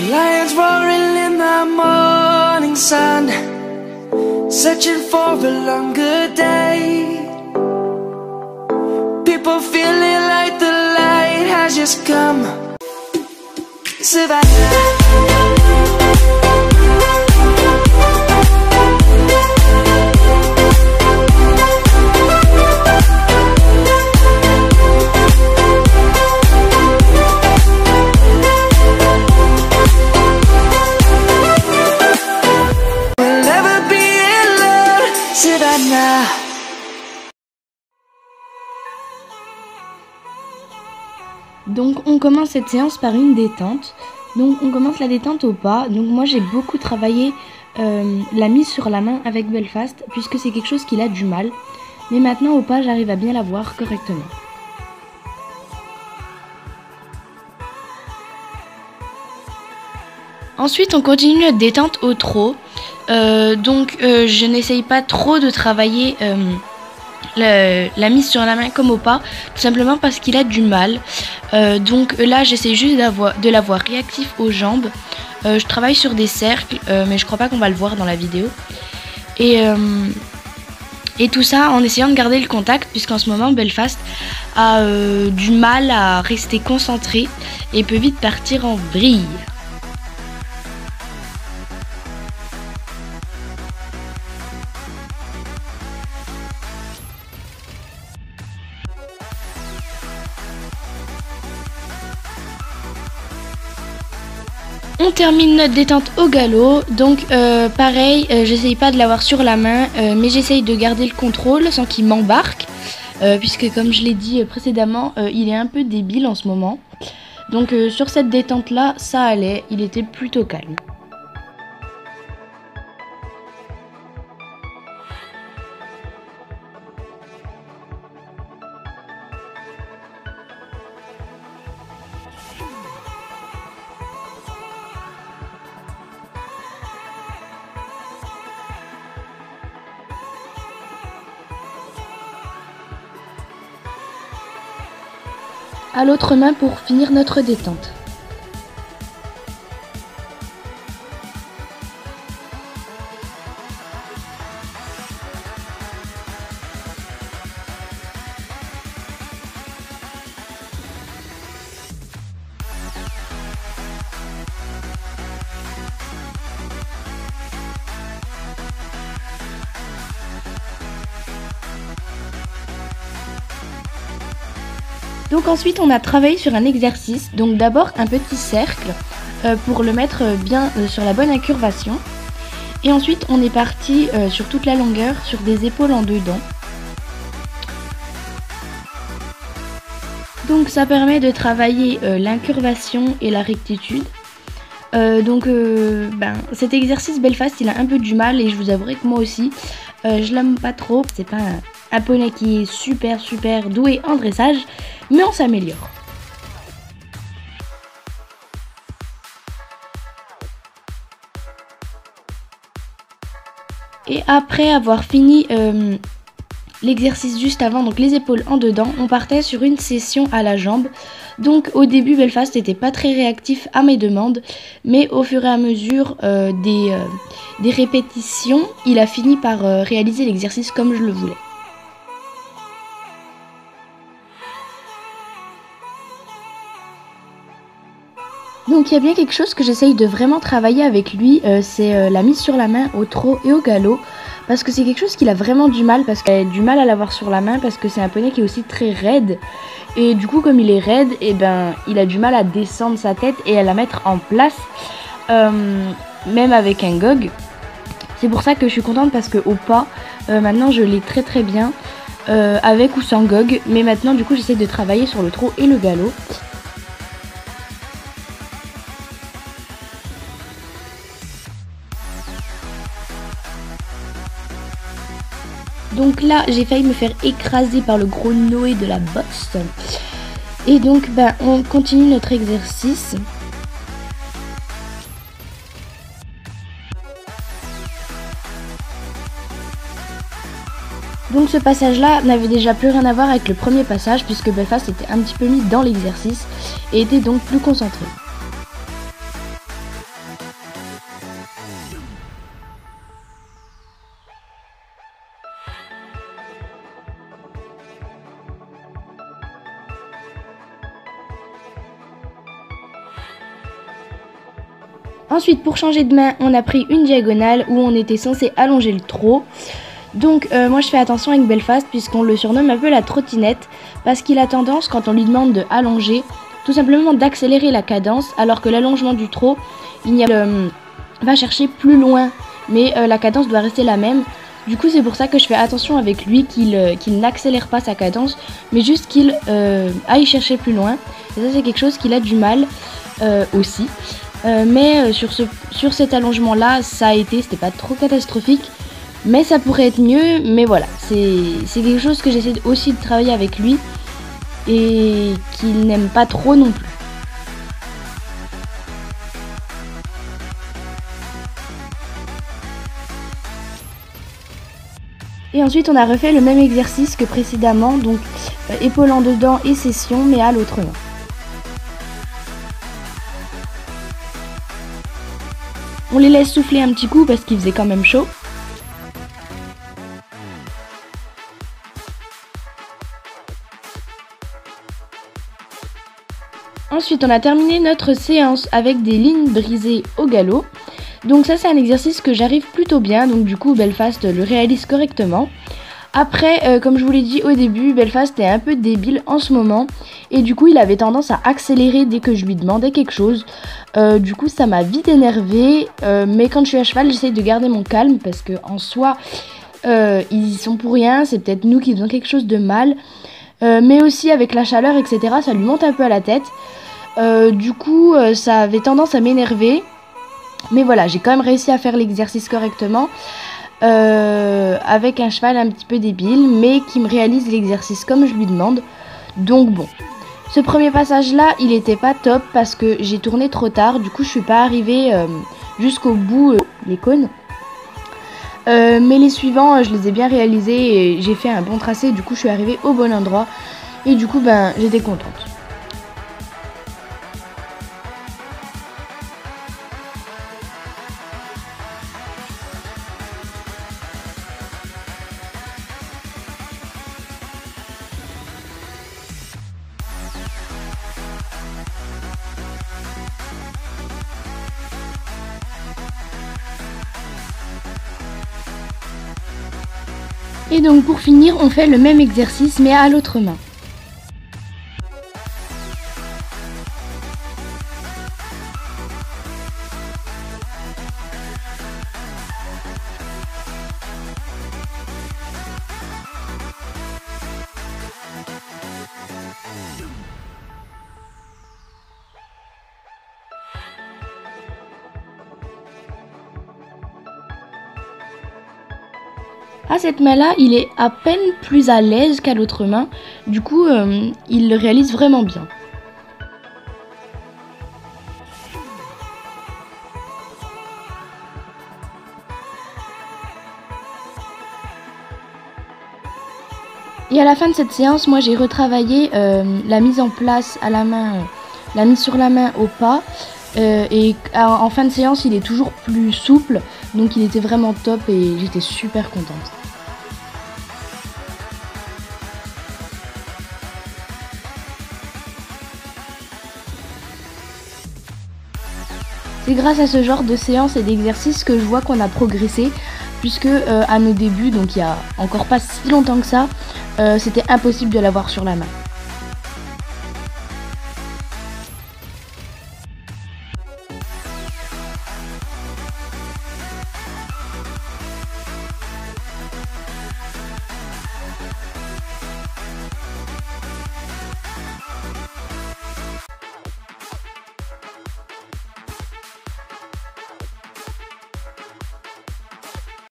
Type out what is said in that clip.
Lions roaring in the morning sun, searching for a longer day. People feeling like the light has just come. Savannah. Donc on commence cette séance par une détente. Donc on commence la détente au pas. Donc moi j'ai beaucoup travaillé la mise sur la main avec Belfast puisque c'est quelque chose qu'il a du mal. Mais maintenant au pas j'arrive à bien la voir correctement. Ensuite on continue notre détente au trot. Je n'essaye pas trop de travailler la mise sur la main comme au pas, tout simplement parce qu'il a du mal. Donc là j'essaie juste de l'avoir réactif aux jambes. Je travaille sur des cercles, mais je crois pas qu'on va le voir dans la vidéo. Et tout ça en essayant de garder le contact, puisqu'en ce moment Belfast a du mal à rester concentré et peut vite partir en vrille. On termine notre détente au galop, donc pareil, j'essaye pas de l'avoir sur la main, mais j'essaye de garder le contrôle sans qu'il m'embarque, puisque comme je l'ai dit précédemment, il est un peu débile en ce moment. Donc sur cette détente là, ça allait, il était plutôt calme. À l'autre main pour finir notre détente. Donc ensuite on a travaillé sur un exercice, donc d'abord un petit cercle pour le mettre bien sur la bonne incurvation. Et ensuite on est parti sur toute la longueur sur des épaules en dedans. Donc ça permet de travailler l'incurvation et la rectitude. Cet exercice Belfast il a un peu du mal et je vous avouerai que moi aussi je l'aime pas trop. C'est pas un poney qui est super doué en dressage, mais on s'améliore. Et après avoir fini l'exercice juste avant, donc les épaules en dedans, on partait sur une session à la jambe. Donc au début Belfast n'était pas très réactif à mes demandes, mais au fur et à mesure des répétitions, il a fini par réaliser l'exercice comme je le voulais. Donc il y a bien quelque chose que j'essaye de vraiment travailler avec lui, c'est la mise sur la main au trot et au galop. Parce que c'est quelque chose qu'il a vraiment du mal, parce qu'il a du mal à l'avoir sur la main, parce que c'est un poney qui est aussi très raide. Et du coup comme il est raide, il a du mal à descendre sa tête et à la mettre en place, même avec un gog. C'est pour ça que je suis contente parce que au pas, maintenant je l'ai très bien, avec ou sans gog. Mais maintenant du coup j'essaie de travailler sur le trot et le galop. Donc là, j'ai failli me faire écraser par le gros Noé de la bosse. Et donc, on continue notre exercice. Donc ce passage-là n'avait déjà plus rien à voir avec le premier passage, puisque Belfast était un petit peu mis dans l'exercice et était donc plus concentré. Ensuite, pour changer de main, on a pris une diagonale où on était censé allonger le trot. Donc moi je fais attention avec Belfast puisqu'on le surnomme un peu la trottinette parce qu'il a tendance, quand on lui demande de allonger, tout simplement d'accélérer la cadence, alors que l'allongement du trot, va chercher plus loin, mais la cadence doit rester la même. Du coup c'est pour ça que je fais attention avec lui qu'il n'accélère pas sa cadence, mais juste qu'il aille chercher plus loin. Et ça c'est quelque chose qu'il a du mal aussi. Mais sur cet allongement là, c'était pas trop catastrophique. Mais ça pourrait être mieux, mais voilà, c'est quelque chose que j'essaie aussi de travailler avec lui et qu'il n'aime pas trop non plus. Et ensuite on a refait le même exercice que précédemment, donc épaule en dedans et session, mais à l'autre main. On les laisse souffler un petit coup parce qu'il faisait quand même chaud. Ensuite, on a terminé notre séance avec des lignes brisées au galop. Donc ça, c'est un exercice que j'arrive plutôt bien. Donc du coup, Belfast le réalise correctement. Après, comme je vous l'ai dit au début, Belfast est un peu débile en ce moment. Et du coup, il avait tendance à accélérer dès que je lui demandais quelque chose. Du coup, ça m'a vite énervée. Mais quand je suis à cheval, j'essaye de garder mon calme. Parce qu'en soi, ils y sont pour rien. C'est peut-être nous qui faisons quelque chose de mal. Mais aussi avec la chaleur, etc., ça lui monte un peu à la tête. Du coup, ça avait tendance à m'énerver. Mais voilà, j'ai quand même réussi à faire l'exercice correctement. Avec un cheval un petit peu débile, mais qui me réalise l'exercice comme je lui demande. Donc bon. Ce premier passage-là, il était pas top parce que j'ai tourné trop tard. Du coup, je suis pas arrivée jusqu'au bout des cônes. Mais les suivants, je les ai bien réalisés et j'ai fait un bon tracé. Du coup, je suis arrivée au bon endroit. Et du coup, j'étais contente. Et donc pour finir, on fait le même exercice mais à l'autre main. À cette main-là, il est à peine plus à l'aise qu'à l'autre main. Du coup, il le réalise vraiment bien. Et à la fin de cette séance, moi j'ai retravaillé la mise en place à la main, la mise sur la main au pas. Et en fin de séance, il est toujours plus souple. Donc il était vraiment top et j'étais super contente. C'est grâce à ce genre de séances et d'exercices que je vois qu'on a progressé, puisque à nos débuts, donc il y a encore pas si longtemps que ça, c'était impossible de l'avoir sur la main.